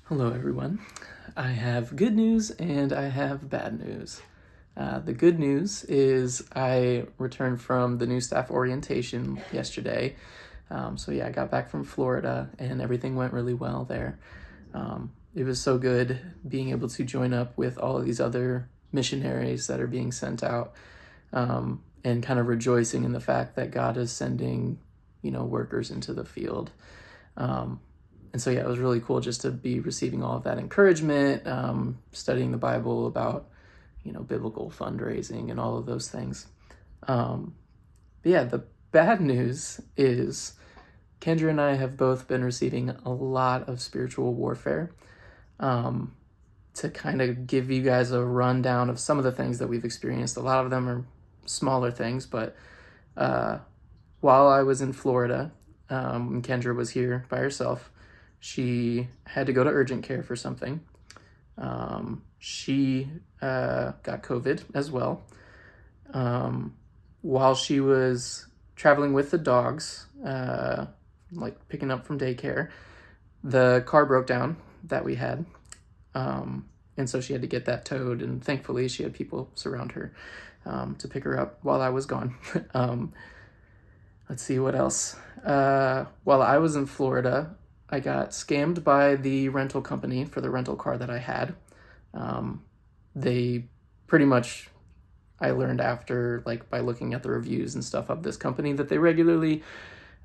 Hello, everyone. I have good news and I have bad news. The good news is I returned from the new staff orientation yesterday. I got back from Florida and everything went really well there. It was so good being able to join up with all of these other missionaries that are being sent out, and kind of rejoicing in the fact that God is sending, workers into the field. It was really cool just to be receiving all of that encouragement, studying the Bible about, biblical fundraising and all of those things. The bad news is Kendra and I have both been receiving a lot of spiritual warfare. To kind of give you guys a rundown of some of the things that we've experienced. A lot of them are smaller things, but while I was in Florida, when Kendra was here by herself, she had to go to urgent care for something. She got COVID as well. While she was traveling with the dogs, picking up from daycare, the car broke down that we had. And so she had to get that towed, and thankfully she had people surround her to pick her up while I was gone. Let's see what else. While I was in Florida, I got scammed by the rental company for the rental car that I had. They pretty much, I learned after, by looking at the reviews and stuff of this company, that they regularly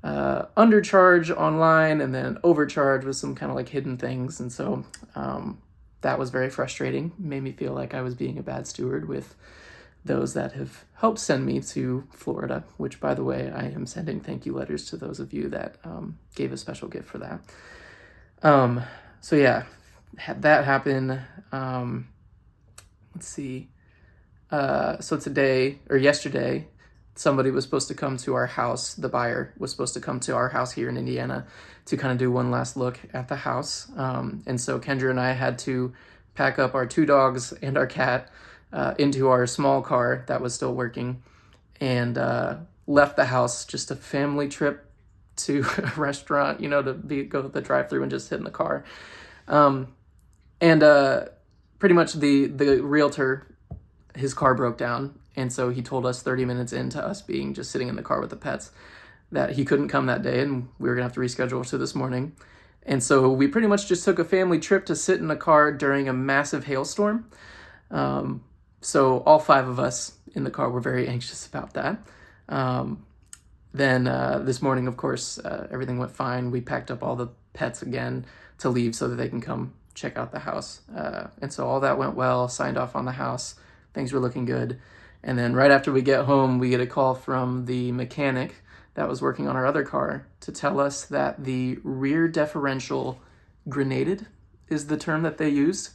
undercharge online and then overcharge with some kind of hidden things. And so that was very frustrating. Made me feel like I was being a bad steward with those that have helped send me to Florida, which, by the way, I am sending thank you letters to those of you that gave a special gift for that. Had that happen. Let's see. So yesterday, somebody was supposed to come to our house. The buyer was supposed to come to our house here in Indiana to kind of do one last look at the house. And so Kendra and I had to pack up our 2 dogs and our cat into our small car that was still working, and left the house, just a family trip to a restaurant, go to the drive-thru and just sit in the car. Pretty much the realtor, his car broke down, and so he told us 30 minutes into us being just sitting in the car with the pets that he couldn't come that day, and we were gonna have to reschedule to this morning. And so we pretty much just took a family trip to sit in a car during a massive hailstorm. So all 5 of us in the car were very anxious about that. Then this morning, of course, everything went fine. We packed up all the pets again to leave so that they can come check out the house. And so all that went well, signed off on the house. Things were looking good. And then right after we get home, we get a call from the mechanic that was working on our other car to tell us that the rear differential grenaded is the term that they used.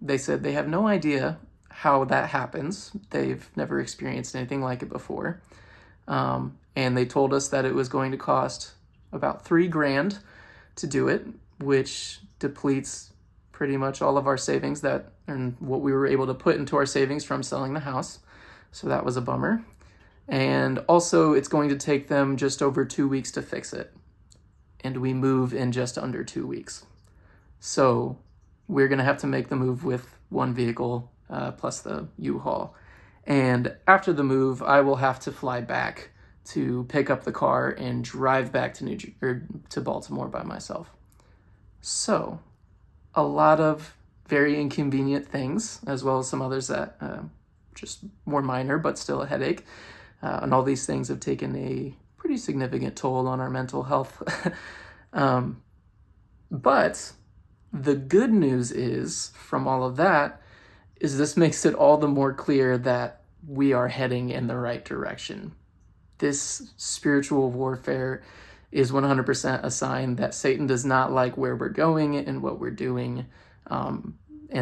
They said they have no idea how that happens. They've never experienced anything like it before. And they told us that it was going to cost about $3,000 to do it, which depletes pretty much all of our savings and what we were able to put into our savings from selling the house. So that was a bummer. And also it's going to take them just over 2 weeks to fix it. And we move in just under 2 weeks. So we're going to have to make the move with one vehicle plus the U-Haul. And after the move, I will have to fly back to pick up the car and drive back to Baltimore by myself. So a lot of very inconvenient things, as well as some others that just more minor, but still a headache. And all these things have taken a pretty significant toll on our mental health. But the good news is, from all of that, is this makes it all the more clear that we are heading in the right direction. This spiritual warfare is 100% a sign that Satan does not like where we're going and what we're doing, and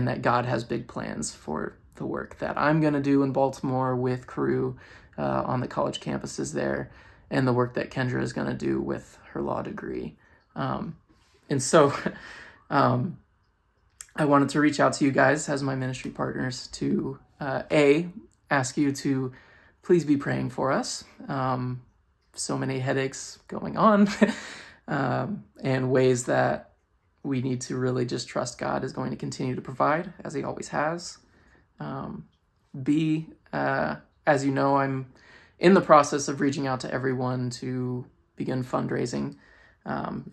that God has big plans for the work that I'm going to do in Baltimore with Cru on the college campuses there, and the work that Kendra is going to do with her law degree. I wanted to reach out to you guys as my ministry partners to ask you to please be praying for us. So many headaches going on, and ways that we need to really just trust God is going to continue to provide, as he always has. B, as you know, I'm in the process of reaching out to everyone to begin fundraising.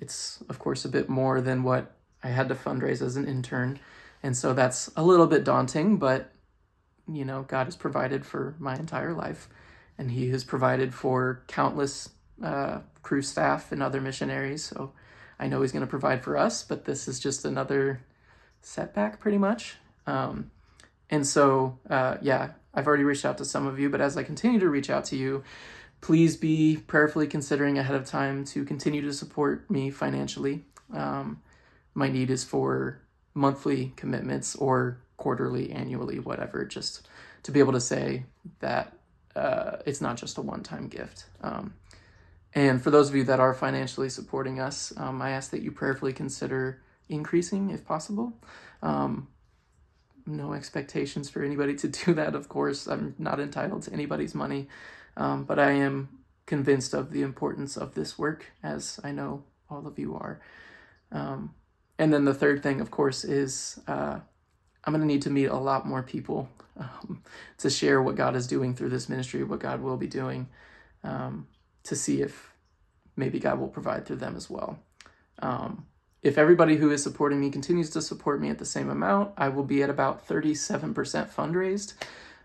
It's, of course, a bit more than what I had to fundraise as an intern. And so that's a little bit daunting, but, you know, God has provided for my entire life. And he has provided for countless crew staff and other missionaries. So I know he's going to provide for us, but this is just another setback pretty much. And so, I've already reached out to some of you, but as I continue to reach out to you, please be prayerfully considering ahead of time to continue to support me financially. My need is for monthly commitments or quarterly, annually, whatever, just to be able to say that it's not just a one-time gift. And for those of you that are financially supporting us, I ask that you prayerfully consider increasing if possible. No expectations for anybody to do that, of course. I'm not entitled to anybody's money, but I am convinced of the importance of this work, as I know all of you are. And then the third thing, of course, is I'm going to need to meet a lot more people to share what God is doing through this ministry, what God will be doing, to see if maybe God will provide through them as well. If everybody who is supporting me continues to support me at the same amount, I will be at about 37% fundraised.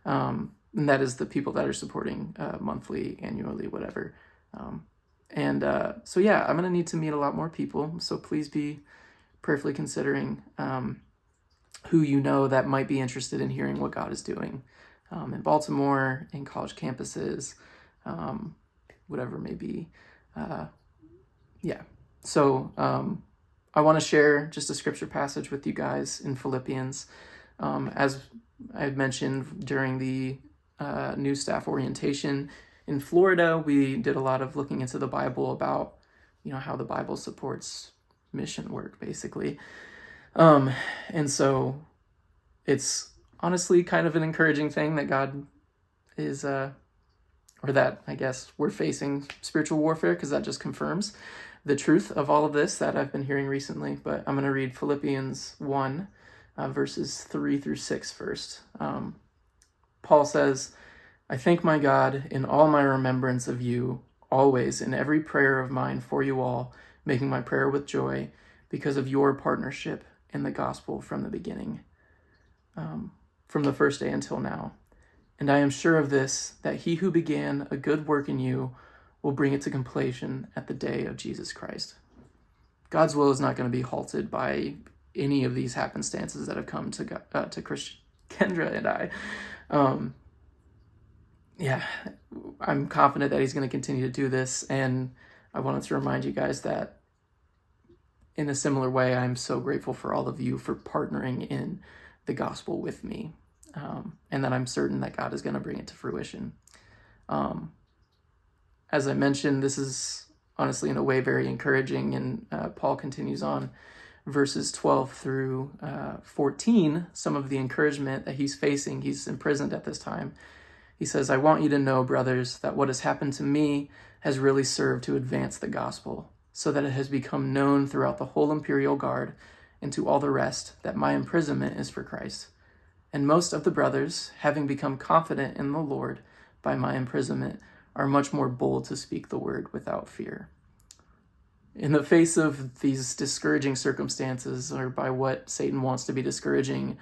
And that is the people that are supporting monthly, annually, whatever. I'm going to need to meet a lot more people. So please be prayerfully considering who you know that might be interested in hearing what God is doing in Baltimore, in college campuses, whatever it may be. I want to share just a scripture passage with you guys in Philippians. As I mentioned during the new staff orientation in Florida, we did a lot of looking into the Bible about, how the Bible supports mission work, basically. And so it's honestly kind of an encouraging thing that God is, or that I guess we're facing spiritual warfare, because that just confirms the truth of all of this that I've been hearing recently. But I'm going to read Philippians 1, verses 3 through 6 first. Paul says, "I thank my God in all my remembrance of you, always in every prayer of mine for you all, making my prayer with joy because of your partnership in the gospel from the beginning, from the first day until now. And I am sure of this, that he who began a good work in you will bring it to completion at the day of Jesus Christ." God's will is not going to be halted by any of these happenstances that have come to Christian Kendra and I. I'm confident that he's going to continue to do this. And I wanted to remind you guys that in a similar way, I'm so grateful for all of you for partnering in the gospel with me. And that I'm certain that God is going to bring it to fruition. As I mentioned, this is honestly in a way very encouraging. And Paul continues on verses 12 through 14, some of the encouragement that he's facing. He's imprisoned at this time. He says, "I want you to know, brothers, that what has happened to me has really served to advance the gospel, so that it has become known throughout the whole imperial guard and to all the rest that my imprisonment is for Christ. And most of the brothers, having become confident in the Lord by my imprisonment, are much more bold to speak the word without fear." In the face of these discouraging circumstances, or by what Satan wants to be discouraging,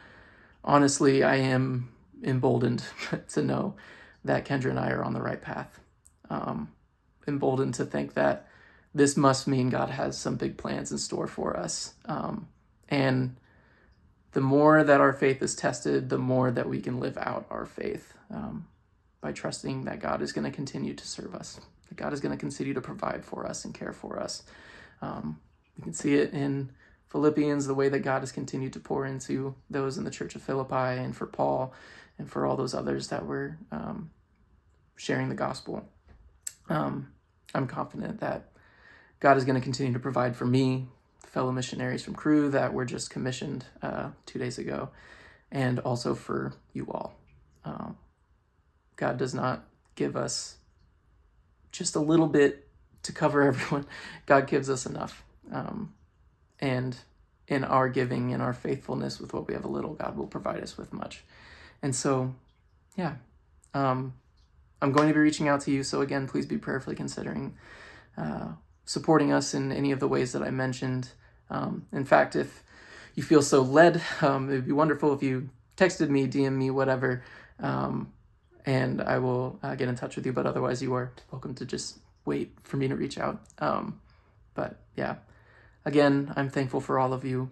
honestly, I am emboldened to know that Kendra and I are on the right path. Emboldened to think that this must mean God has some big plans in store for us. And the more that our faith is tested, the more that we can live out our faith by trusting that God is going to continue to serve us, that God is going to continue to provide for us and care for us. We can see it in Philippians, the way that God has continued to pour into those in the church of Philippi, and for Paul and for all those others that were sharing the gospel. I'm confident that God is going to continue to provide for me, fellow missionaries from Cru that were just commissioned 2 days ago, and also for you all. God does not give us just a little bit to cover everyone. God gives us enough. And in our giving and our faithfulness with what we have a little, God will provide us with much. And so, yeah, I'm going to be reaching out to you. So again, please be prayerfully considering supporting us in any of the ways that I mentioned. In fact, if you feel so led, it would be wonderful if you texted me, DM me, whatever, and I will get in touch with you. But otherwise, you are welcome to just wait for me to reach out. But yeah, again, I'm thankful for all of you.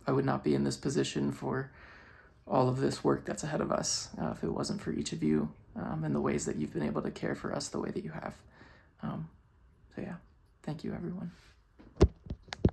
I would not be in this position for all of this work that's ahead of us if it wasn't for each of you and the ways that you've been able to care for us the way that you have. So yeah, thank you, everyone.